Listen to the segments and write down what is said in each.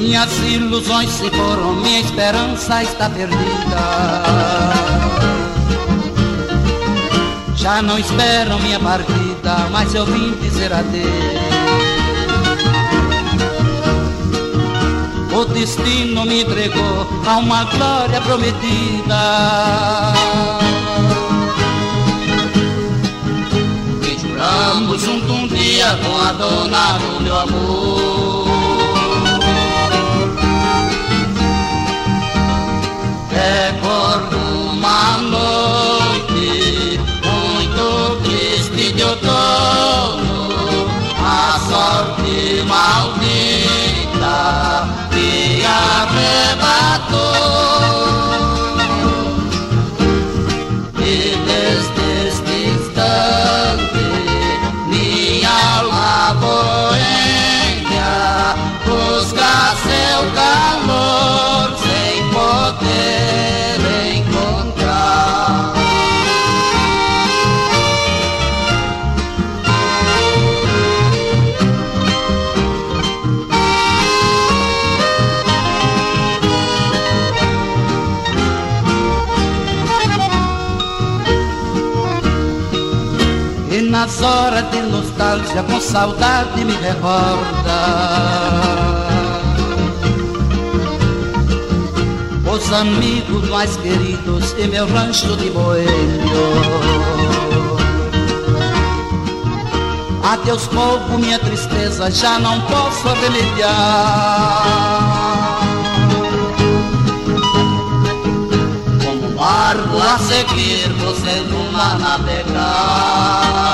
Minhas ilusões se foram, minha esperança está perdida. Já não esperam minha partida, mas eu vim dizer adeus. O destino me entregou a uma glória prometida. E juramos junto um dia com a dona do meu amor. Recordo uma noite muito triste de outono, a sorte maldita me arrebatou. E desde este instante minha alma boêmia busca seu calor sem poder encontrar. E nas horas de nostalgia com saudade me recorda os amigos mais queridos e meu rancho de boêmio. Adeus povo, minha tristeza já não posso remediar. Como um barco a seguir, você numa navegar.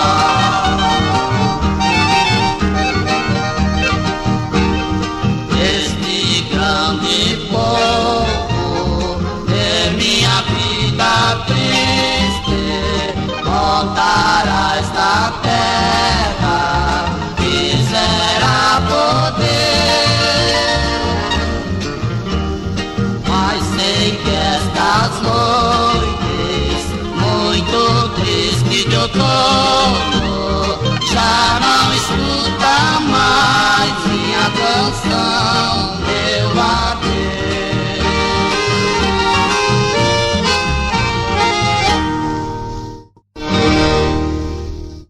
Este grande povo de minha vida triste voltará esta terra, quisera poder, mas sei que estas noites muito tristes de outono já não escuta mais minha canção.